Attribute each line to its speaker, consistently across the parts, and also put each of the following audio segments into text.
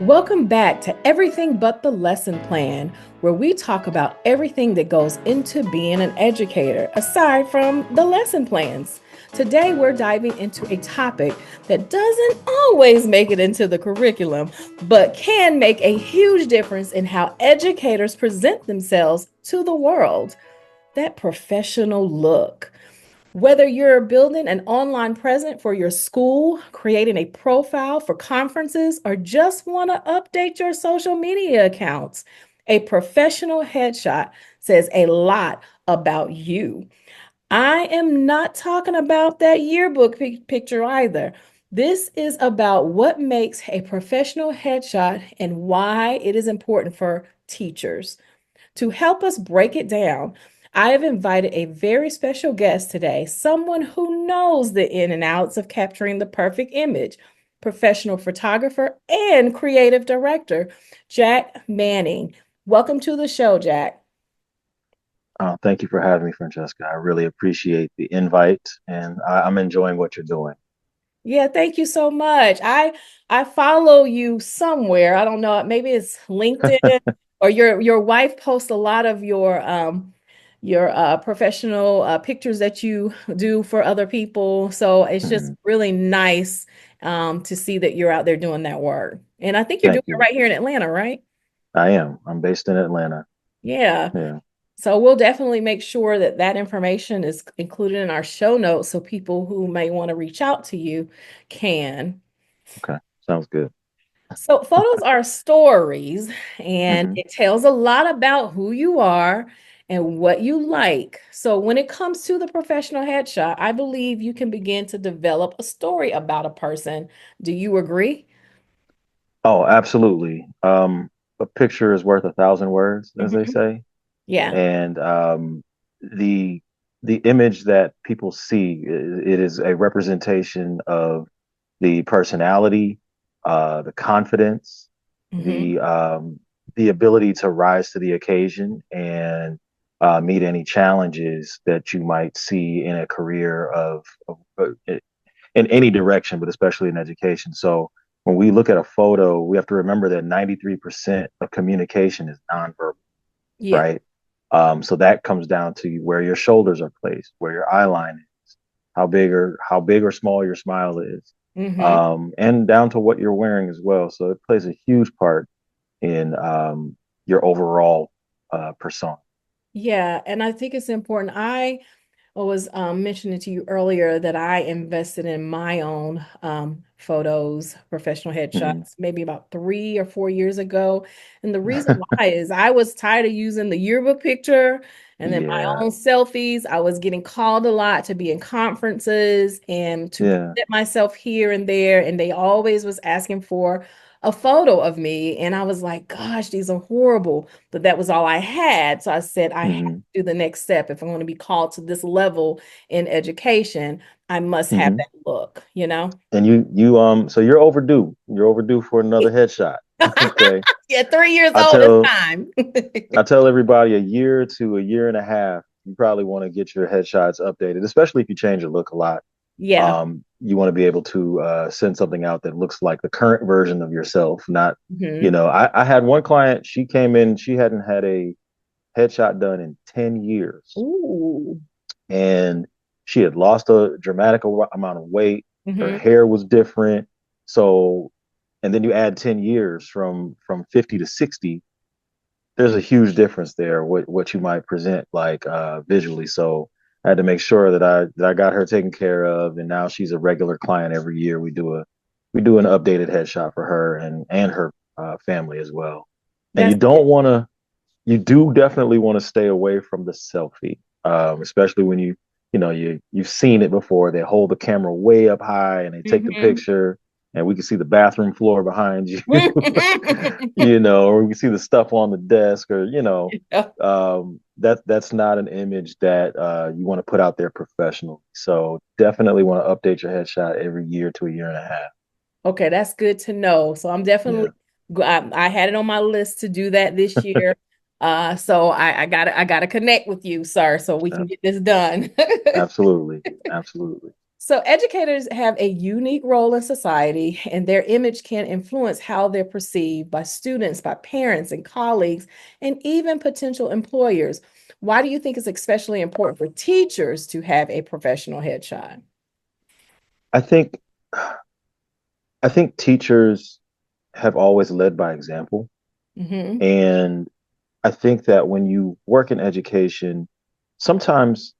Speaker 1: Welcome back to Everything But the Lesson Plan, where we talk about everything that goes into being an educator, aside from the lesson plans. Today, we're diving into a topic that doesn't always make it into the curriculum, but can make a huge difference in how educators present themselves to the world: that professional look. Whether you're building an online presence for your school, creating a profile for conferences, or just want to update your social media accounts, a professional headshot says a lot about you. I am not talking about that yearbook picture either. This is about what makes a professional headshot and why it is important for teachers. To help us break it down, I have invited a very special guest today, someone who knows the in and outs of capturing the perfect image, professional photographer and creative director, Jack Manning. Welcome to the show, Jack.
Speaker 2: Thank you for having me, Franchesca. I really appreciate the invite, and I'm enjoying what you're doing.
Speaker 1: Yeah, thank you so much. I follow you somewhere. I don't know, maybe it's LinkedIn or your wife posts a lot of your professional pictures that you do for other people. So it's just
Speaker 2: Mhm.
Speaker 1: really nice to see that you're out there doing that work. And I think you're doing
Speaker 2: Thank
Speaker 1: it
Speaker 2: you.
Speaker 1: right here in Atlanta, right?
Speaker 2: I am. I'm based in Atlanta.
Speaker 1: Yeah.
Speaker 2: Yeah.
Speaker 1: So we'll definitely make sure that that information is included in our show notes so people who may want to reach out to you can.
Speaker 2: Okay. Sounds good.
Speaker 1: So photos are stories, and
Speaker 2: Hmm.
Speaker 1: it tells a lot about who you are and what you like. So when it comes to the professional headshot, I believe you can begin to develop a story about a person. Do you agree?
Speaker 2: Oh, absolutely. A picture is worth a thousand words, as they
Speaker 1: Mhm.
Speaker 2: say,
Speaker 1: Yeah.
Speaker 2: and the the image that people see, it is a representation of the personality, the confidence,
Speaker 1: Hmm.
Speaker 2: the um, the ability to rise to the occasion and meet any challenges that you might see in a career of in any direction, but especially in education. So when we look at a photo, we have to remember that 93% of communication is nonverbal,
Speaker 1: Yeah.
Speaker 2: right? So that comes down to where your shoulders are placed, where your eye line is, how big or small your smile is,
Speaker 1: Hmm.
Speaker 2: and down to what you're wearing as well. So it plays a huge part in your overall persona.
Speaker 1: Yeah. And I think it's important. I was mentioning to you earlier that I invested in my own photos, professional
Speaker 2: Hmm.
Speaker 1: headshots, maybe about 3 or 4 years ago. And the reason why is I was tired of using the yearbook picture and then my
Speaker 2: Yeah,
Speaker 1: own selfies. I was getting called a lot to be in conferences and to
Speaker 2: yeah.
Speaker 1: present myself here and there. And they always was asking for a photo of me. And I was like, gosh, these are horrible. But that was all I had. So I said, I have
Speaker 2: Hmm.
Speaker 1: to do the next step. If I'm going to be called to this level in education, I must have
Speaker 2: Hmm.
Speaker 1: that look, you know?
Speaker 2: And so you're overdue. You're overdue for another headshot. Okay.
Speaker 1: Yeah, 3 years
Speaker 2: I
Speaker 1: old this
Speaker 2: tell
Speaker 1: time.
Speaker 2: I tell everybody a year to a year and a half, you probably want to get your headshots updated, especially if you change your look a lot.
Speaker 1: Yeah.
Speaker 2: You want to be able to send something out that looks like the current version of yourself, not,
Speaker 1: Hmm.
Speaker 2: I had one client, she came in, she hadn't had a headshot done in 10 years.
Speaker 1: Ooh.
Speaker 2: And she had lost a dramatic amount of weight. Her
Speaker 1: Hmm.
Speaker 2: hair was different. So, and then you add 10 years from 50 to 60, there's a huge difference there what you might present like visually. So I had to make sure that I got her taken care of, and now she's a regular client every year. We do an updated headshot for her and her family as well. And
Speaker 1: That's good.
Speaker 2: you do definitely want to stay away from the selfie, especially when you've seen it before. They hold the camera way up high and they take the
Speaker 1: Hmm.
Speaker 2: picture, and we can see the bathroom floor behind you, or we can see the stuff on the desk, or that's not an image that you want to put out there professionally. So definitely want to update your headshot every year to a year and a half.
Speaker 1: Okay, that's good to know. So I'm definitely,
Speaker 2: Yeah,
Speaker 1: I had it on my list to do that this year. So I gotta connect with you, sir, so we can
Speaker 2: ab-
Speaker 1: get this done.
Speaker 2: absolutely, absolutely.
Speaker 1: So, educators have a unique role in society, and their image can influence how they're perceived by students, by parents and colleagues, and even potential employers. Why do you think it's especially important for teachers to have a professional headshot?
Speaker 2: I think I think teachers have always led by example.
Speaker 1: Hmm.
Speaker 2: And I think that when you work in education, sometimes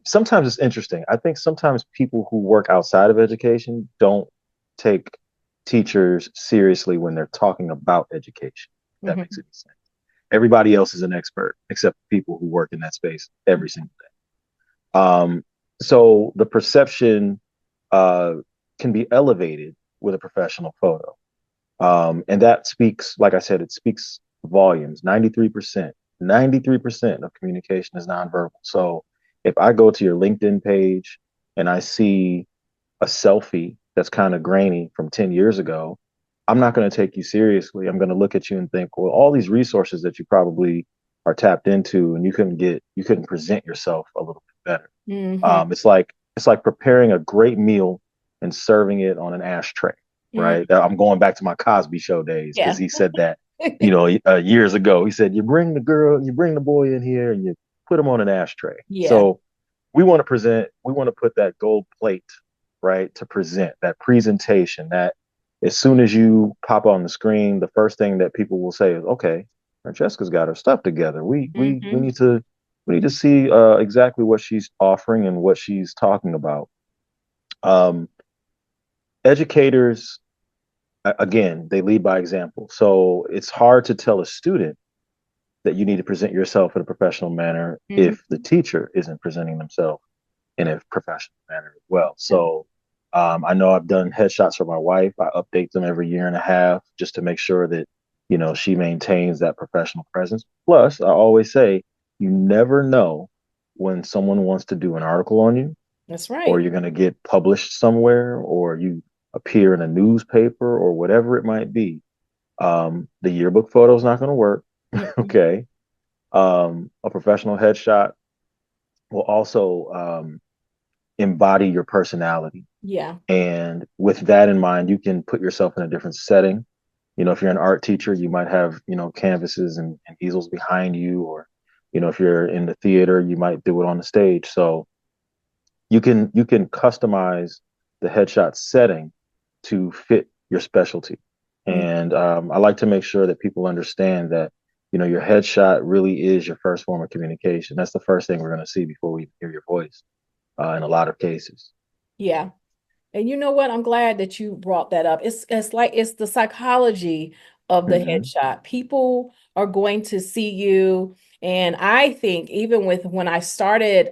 Speaker 2: sometimes it's interesting. I think sometimes people who work outside of education don't take teachers seriously when they're talking about education. If that makes
Speaker 1: Hmm.
Speaker 2: any sense. Everybody else is an expert except people who work in that space every single day. So the perception uh, can be elevated with a professional photo. And that speaks, like I said, it speaks volumes. 93% of communication is nonverbal. So if I go to your LinkedIn page and I see a selfie that's kind of grainy from 10 years ago, I'm not going to take you seriously. I'm going to look at you and think, well, all these resources that you probably are tapped into and you couldn't present yourself a little bit better.
Speaker 1: Hmm.
Speaker 2: It's like preparing a great meal and serving it on an ashtray, right?
Speaker 1: Hmm.
Speaker 2: I'm going back to my Cosby Show days because
Speaker 1: Yeah.
Speaker 2: he said that, years ago. He said, you bring the boy in here, and you put him on an ashtray.
Speaker 1: Yeah.
Speaker 2: So we want to put that gold plate, right, to present that presentation. That as soon as you pop on the screen, the first thing that people will say is, "Okay, Francesca's got her stuff together.
Speaker 1: Hmm.
Speaker 2: We need to see exactly what she's offering and what she's talking about." Um, Educators, again, they lead by example. So it's hard to tell a student that you need to present yourself in a professional manner if the
Speaker 1: Hmm.
Speaker 2: teacher isn't presenting themselves in a professional manner as well. So I know I've done headshots for my wife. I update them every year and a half just to make sure that, she maintains that professional presence. Plus, I always say, you never know when someone wants to do an article on you,
Speaker 1: That's
Speaker 2: or
Speaker 1: right.
Speaker 2: you're going to get published somewhere, or you appear in a newspaper, or whatever it might be. The yearbook photo is not going to work.
Speaker 1: Mm-mm.
Speaker 2: Okay. A professional headshot will also embody your personality.
Speaker 1: Yeah.
Speaker 2: And with that in mind, you can put yourself in a different setting. If you're an art teacher, you might have, canvases and easels behind you, or, if you're in the theater, you might do it on the stage. So you can customize the headshot setting to fit your specialty. And I like to make sure that people understand that, your headshot really is your first form of communication. That's the first thing we're going to see before we hear your voice in a lot of cases.
Speaker 1: Yeah. And you know what? I'm glad that you brought that up. It's like it's the psychology of the
Speaker 2: Hmm.
Speaker 1: headshot. People are going to see you. And I think even with when I started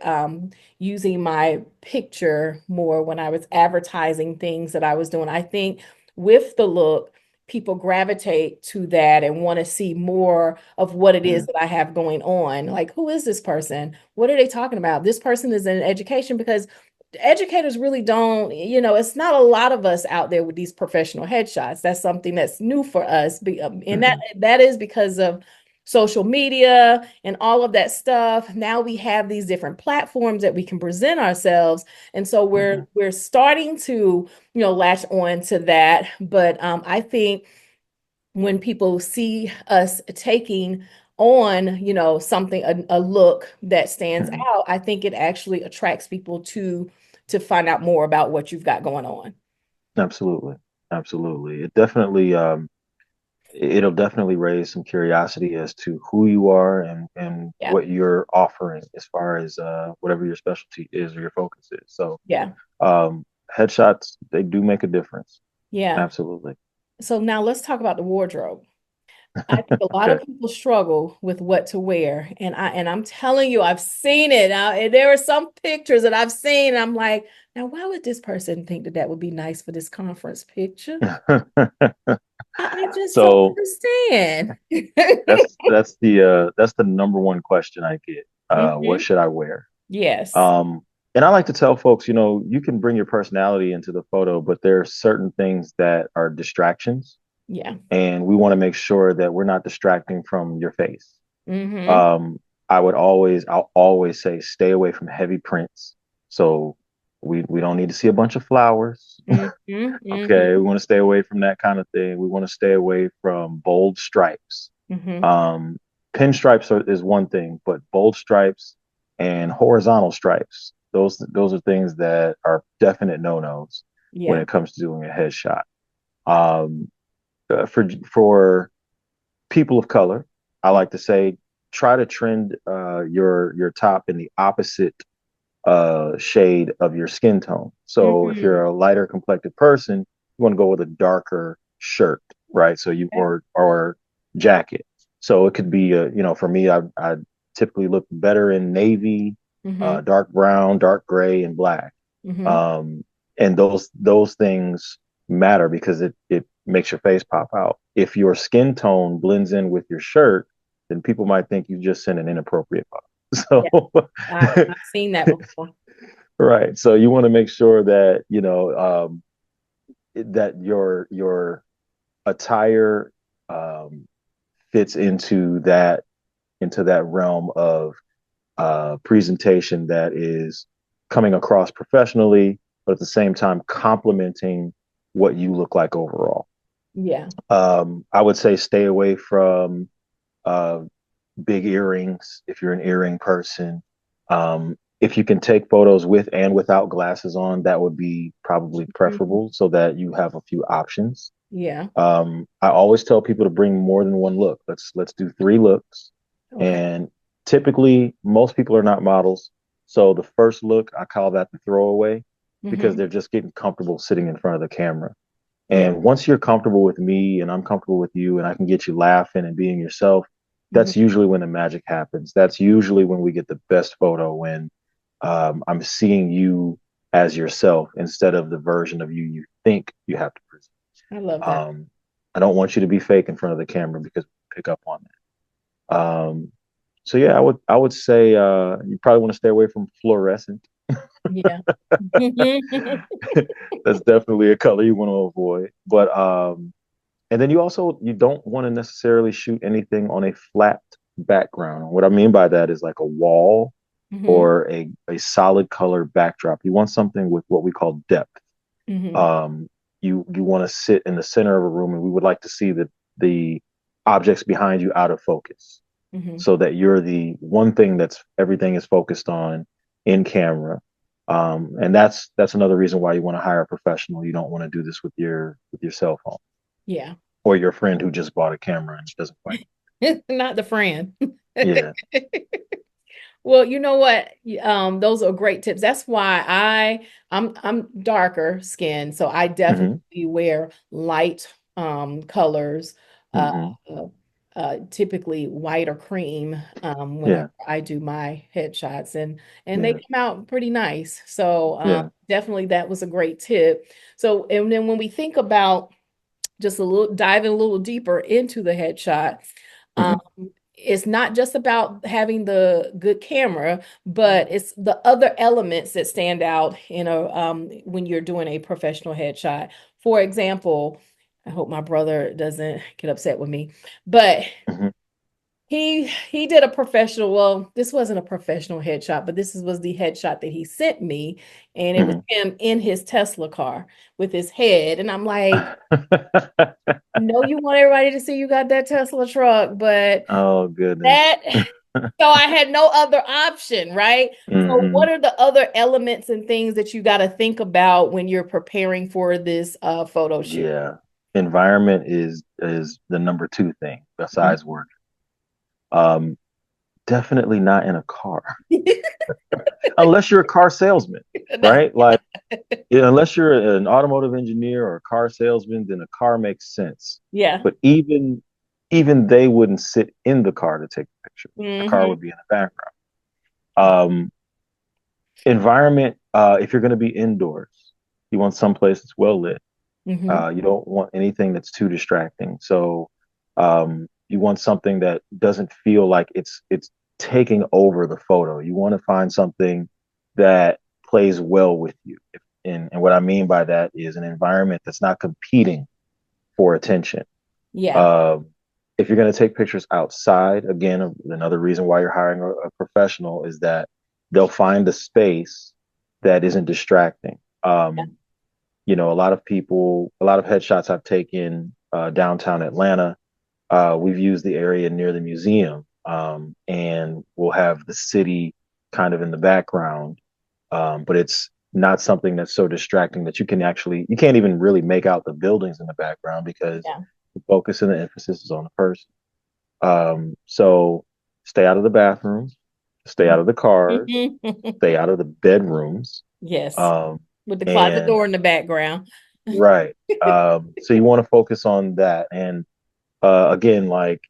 Speaker 1: using my picture more when I was advertising things that I was doing, I think with the look, people gravitate to that and want to see more of what it is
Speaker 2: Hmm.
Speaker 1: that I have going on. Like, who is this person? What are they talking about? This person is in education because educators really don't, it's not a lot of us out there with these professional headshots. That's something that's new for us. And that
Speaker 2: Hmm.
Speaker 1: that is because of social media and all of that stuff. Now we have these different platforms that we can present ourselves. And so
Speaker 2: Hmm.
Speaker 1: we're starting to, latch on to that. But I think when people see us taking on, something, a look that stands
Speaker 2: Hmm.
Speaker 1: out, I think it actually attracts people to find out more about what you've got going on.
Speaker 2: Absolutely. Absolutely. It'll definitely raise some curiosity as to who you are and
Speaker 1: Yeah.
Speaker 2: what you're offering as far as whatever your specialty is or your focus is. So
Speaker 1: Yeah.
Speaker 2: um, headshots, they do make a difference.
Speaker 1: Yeah.
Speaker 2: Absolutely.
Speaker 1: So now let's talk about the wardrobe. I think a lot of
Speaker 2: Okay.
Speaker 1: people struggle with what to wear, and I'm telling you, I've seen it. There are some pictures that I've seen. I'm like, now why would this person think that that would be nice for this conference picture? I just don't
Speaker 2: So
Speaker 1: understand.
Speaker 2: that's the number one question I get. What
Speaker 1: Hmm.
Speaker 2: should I wear?
Speaker 1: Yes.
Speaker 2: Um, and I like to tell folks, you can bring your personality into the photo, but there are certain things that are distractions,
Speaker 1: Yeah.
Speaker 2: and we want to make sure that we're not distracting from your face.
Speaker 1: Hmm.
Speaker 2: Um, I'll always say stay away from heavy prints. So We don't need to see a bunch of flowers.
Speaker 1: Mm-hmm.
Speaker 2: Okay,
Speaker 1: Mm-hmm.
Speaker 2: we want to stay away from that kind of thing. We want to stay away from bold stripes.
Speaker 1: Mm-hmm.
Speaker 2: Um, Pinstripes is one thing, but bold stripes and horizontal stripes, those are things that are definite no-nos when
Speaker 1: Yeah.
Speaker 2: it comes to doing a headshot. Um, for people of color, I like to say try to trend your top in the opposite shade of your skin tone. So if
Speaker 1: Mm-hmm.
Speaker 2: you're a lighter complected person, you want to go with a darker shirt, right? So you
Speaker 1: Okay.
Speaker 2: or jacket. So it could be for me, I typically look better in navy,
Speaker 1: Mm-hmm.
Speaker 2: dark brown, dark gray, and black.
Speaker 1: Mm-hmm.
Speaker 2: Um, and those things matter because it makes your face pop out. If your skin tone blends in with your shirt, then people might think you just sent an inappropriate photo.
Speaker 1: Yeah.
Speaker 2: So
Speaker 1: I've seen that before.
Speaker 2: right. So you want to make sure that, that your attire um, fits into that realm of presentation that is coming across professionally, but at the same time complementing what you look like overall.
Speaker 1: Yeah.
Speaker 2: I would say stay away from uh, big earrings if you're an earring person. If you can take photos with and without glasses on, that would be probably
Speaker 1: Mhm.
Speaker 2: preferable so that you have a few options.
Speaker 1: Yeah.
Speaker 2: I always tell people to bring more than one look. Let's do three looks.
Speaker 1: Okay.
Speaker 2: And typically most people are not models. So the first look, I call that the throwaway because
Speaker 1: Mm-hmm.
Speaker 2: they're just getting comfortable sitting in front of the camera.
Speaker 1: Yeah.
Speaker 2: And once you're comfortable with me and I'm comfortable with you and I can get you laughing and being yourself,
Speaker 1: Mm-hmm.
Speaker 2: that's usually when the magic happens. That's usually when we get the best photo when I'm seeing you as yourself instead of the version of you you think you have to present.
Speaker 1: I love that.
Speaker 2: Um, I don't want you to be fake in front of the camera because we pick up on that. So yeah, I would say you probably want to stay away from fluorescent.
Speaker 1: Yeah.
Speaker 2: That's definitely a color you want to avoid. But and then you don't want to necessarily shoot anything on a flat background. What I mean by that is like a wall
Speaker 1: Mm-hmm.
Speaker 2: or a solid color backdrop. You want something with what we call depth.
Speaker 1: Mm-hmm.
Speaker 2: Um, you want to sit in the center of a room, and we would like to see the objects behind you out of focus,
Speaker 1: Mm-hmm.
Speaker 2: so that you're the one thing that's everything is focused on in camera. And that's another reason why you want to hire a professional. You don't want to do this with your cell phone
Speaker 1: Yeah.
Speaker 2: or your friend who just bought a camera and doesn't quite.
Speaker 1: Not the friend.
Speaker 2: Yeah.
Speaker 1: Well, you know what? Those are great tips. That's why I'm darker skinned, so I
Speaker 2: Hmm.
Speaker 1: definitely wear light colors, uh,
Speaker 2: Hmm.
Speaker 1: uh, typically white or cream whenever
Speaker 2: Yeah.
Speaker 1: I do my headshots, and they
Speaker 2: Yeah.
Speaker 1: come out pretty nice. So
Speaker 2: Yeah.
Speaker 1: definitely that was a great tip. So and then when we think about just a little diving a little deeper into the headshot. Um,
Speaker 2: Hmm.
Speaker 1: it's not just about having the good camera, but it's the other elements that stand out when you're doing a professional headshot. For example, I hope my brother doesn't get upset with me, but
Speaker 2: Hmm.
Speaker 1: he did a professional, well, this wasn't a professional headshot, but was the headshot that he sent me, and it was
Speaker 2: Hmm.
Speaker 1: him in his Tesla car with his head, and I'm like, I know you want everybody to see you got that Tesla truck, but
Speaker 2: Oh goodness.
Speaker 1: that, so I had no other option, right? So,
Speaker 2: Hmm.
Speaker 1: what are the other elements and things that you got to think about when you're preparing for this photo shoot?
Speaker 2: Yeah. Environment is the number two thing
Speaker 1: Mhm.
Speaker 2: besides work. Um, Definitely not in a car, unless you're a car salesman,
Speaker 1: No.
Speaker 2: right? Like, yeah, unless you're an automotive engineer or a car salesman, then a car makes sense.
Speaker 1: Yeah.
Speaker 2: But even they wouldn't sit in the car to take a picture. The car
Speaker 1: Hmm.
Speaker 2: would be in the background. Um, Environment, if you're going to be indoors, you want someplace that's well lit.
Speaker 1: Hmm.
Speaker 2: You don't want anything that's too distracting. So you want something that doesn't feel like it's taking over the photo. You want to find something that plays well with you. And what I mean by that is an environment that's not competing for attention.
Speaker 1: Yeah.
Speaker 2: Um, if you're going to take pictures outside, again, another reason why you're hiring a professional is that they'll find a space that isn't distracting.
Speaker 1: Yeah.
Speaker 2: A lot of people, a lot of headshots I've taken downtown Atlanta. We've used the area near the museum, and we'll have the city kind of in the background, but it's not something that's so distracting that you can't even really make out the buildings in the background because
Speaker 1: Yeah.
Speaker 2: the focus and the emphasis is on the person. So stay out of the bathrooms, stay out of the cars, stay out of the bedrooms.
Speaker 1: Yes.
Speaker 2: Um,
Speaker 1: With the closet
Speaker 2: and
Speaker 1: door in the background.
Speaker 2: right. So you want to focus on that. And again, like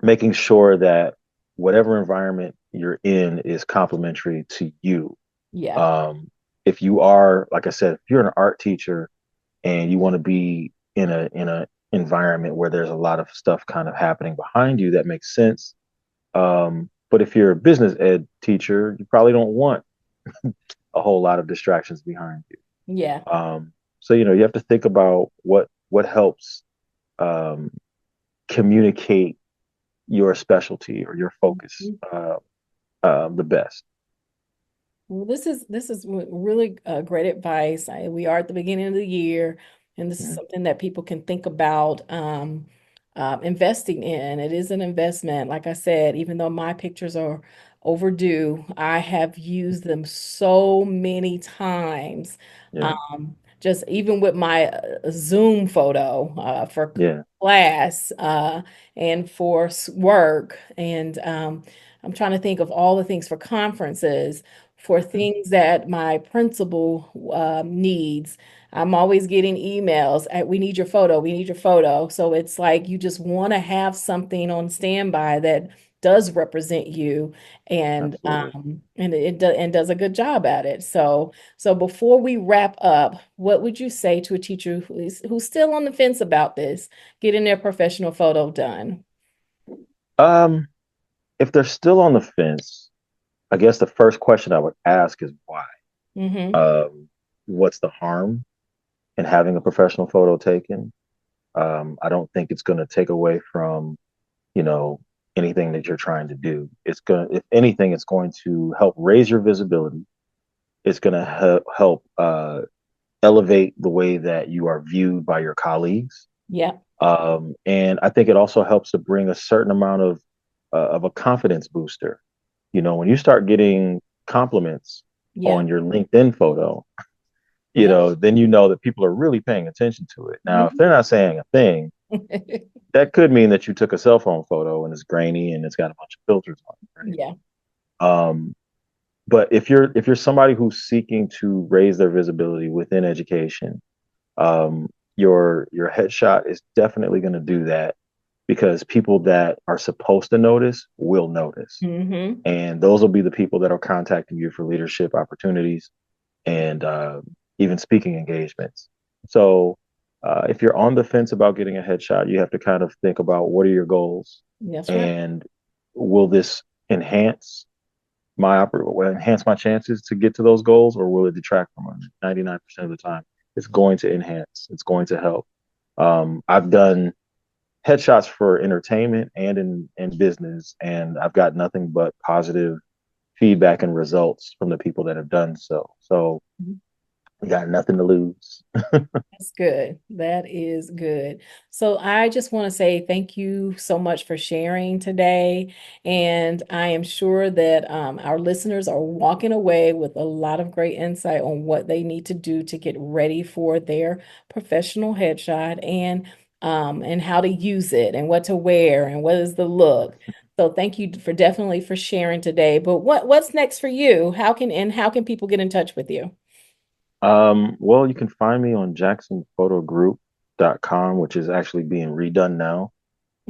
Speaker 2: making sure that whatever environment you're in is complementary to you.
Speaker 1: Yeah.
Speaker 2: Um, if you are, like I said, if you're an art teacher and you want to be in a environment where there's a lot of stuff kind of happening behind you, that makes sense. But if you're a business ed teacher, you probably don't want a whole lot of distractions behind you.
Speaker 1: Yeah.
Speaker 2: So you have to think about what helps um, communicate your specialty or your focus the best.
Speaker 1: Well, this is really great advice. We are at the beginning of the year, and this is
Speaker 2: Yeah,
Speaker 1: something that people can think about investing in. It is an investment. Like I said, even though my pictures are overdue, I have used them so many times.
Speaker 2: yeah,
Speaker 1: Just even with my Zoom photo for
Speaker 2: yeah.
Speaker 1: class and for work, and I'm trying to think of all the things for conferences for
Speaker 2: Yeah.
Speaker 1: things that my principal needs. I'm always getting emails. We need your photo. We need your photo. So it's like you just want to have something on standby that does represent you
Speaker 2: Absolutely.
Speaker 1: and and does a good job at it. So before we wrap up, what would you say to a teacher who's still on the fence about this, getting their professional photo done?
Speaker 2: Um, if they're still on the fence, I guess the first question I would ask is why.
Speaker 1: Mm-hmm.
Speaker 2: Um, what's the harm in having a professional photo taken? I don't think it's going to take away from, you know, anything that you're trying to do. If anything, it's going to help raise your visibility. It's going to help elevate the way that you are viewed by your colleagues.
Speaker 1: Yeah.
Speaker 2: And I think it also helps to bring a certain amount of a confidence booster. When you start getting compliments
Speaker 1: Yeah.
Speaker 2: on your LinkedIn photo,
Speaker 1: Yeah.
Speaker 2: then you know that people are really paying attention to it. Now, if they're
Speaker 1: Mhm.
Speaker 2: not saying a thing, that could mean that you took a cell phone photo and it's grainy and it's got a bunch of filters on it,
Speaker 1: Yeah.
Speaker 2: right? But if you're somebody who's seeking to raise their visibility within education, um, your headshot is definitely going to do that because people that are supposed to notice will notice,
Speaker 1: Hmm.
Speaker 2: and those will be the people that are contacting you for leadership opportunities and even speaking engagements. So if you're on the fence about getting a headshot, you have to kind of think about what are your goals
Speaker 1: That's right.
Speaker 2: and will this enhance will enhance my chances to get to those goals or will it detract from them? 99% of the time, it's going to enhance, it's going to help. I've done headshots for entertainment and in business, and I've got nothing but positive feedback and results from the people that have done so. So we got nothing to lose.
Speaker 1: That's good. That is good. So I just want to say thank you so much for sharing today. And I am sure that our listeners are walking away with a lot of great insight on what they need to do to get ready for their professional headshot and how to use it and what to wear and what is the look. So thank you for definitely for sharing today. But what's next for you? How can people get in touch with you?
Speaker 2: Well, you can find me on jacksonphotogroup.com, which is actually being redone now.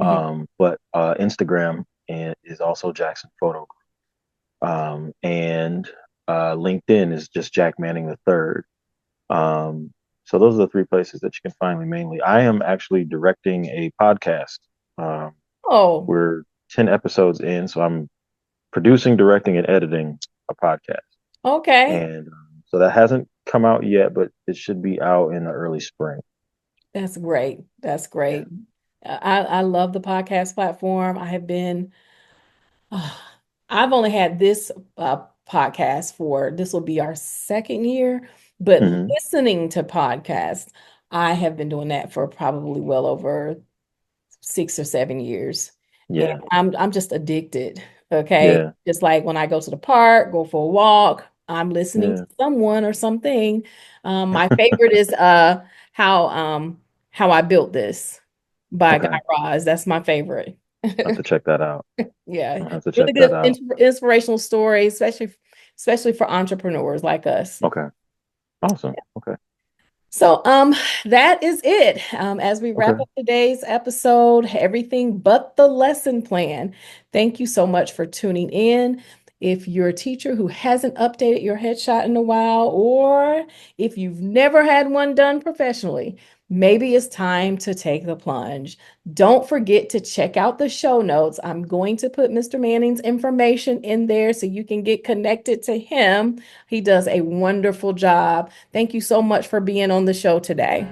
Speaker 1: Mhm.
Speaker 2: But Instagram is also Jackson Photo Group. And LinkedIn is just Jack Manning the third. So those are the three places that you can find me mainly. I am actually directing a podcast. Um,
Speaker 1: Oh,
Speaker 2: we're 10 episodes in, so I'm producing, directing, and editing a podcast.
Speaker 1: okay.
Speaker 2: And so that hasn't come out yet, but it should be out in the early spring.
Speaker 1: That's great. That's
Speaker 2: Yeah.
Speaker 1: great. I love the podcast platform. I have been, uh, I've only had this podcasts for this will be our second year, but
Speaker 2: Hmm.
Speaker 1: listening to podcasts, I have been doing that for probably well over 6 or 7 years. And
Speaker 2: Yeah.
Speaker 1: I'm just addicted. Okay.
Speaker 2: Yeah.
Speaker 1: Just like when I go to the park, go for a walk, I'm listening to
Speaker 2: Yeah.
Speaker 1: someone or something. My favorite is how how I built this by Guy
Speaker 2: Okay.
Speaker 1: Raz. That's my favorite.
Speaker 2: I have to check that out.
Speaker 1: Yeah.
Speaker 2: I have to
Speaker 1: Really
Speaker 2: check that
Speaker 1: good
Speaker 2: out.
Speaker 1: inspirational stories, especially for entrepreneurs like us.
Speaker 2: Okay. Awesome. Okay.
Speaker 1: So, that is it. As we wrap
Speaker 2: Okay.
Speaker 1: up today's episode, everything but the lesson plan. Thank you so much for tuning in. If you're a teacher who hasn't updated your headshot in a while, or if you've never had one done professionally, maybe it's time to take the plunge. Don't forget to check out the show notes. I'm going to put Mr. Manning's information in there so you can get connected to him. He does a wonderful job. Thank you so much for being on the show today.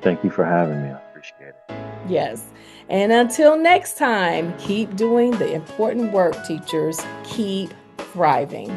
Speaker 2: Thank you for having me. I appreciate it.
Speaker 1: Yes. And until next time, keep doing the important work, teachers. Keep thriving.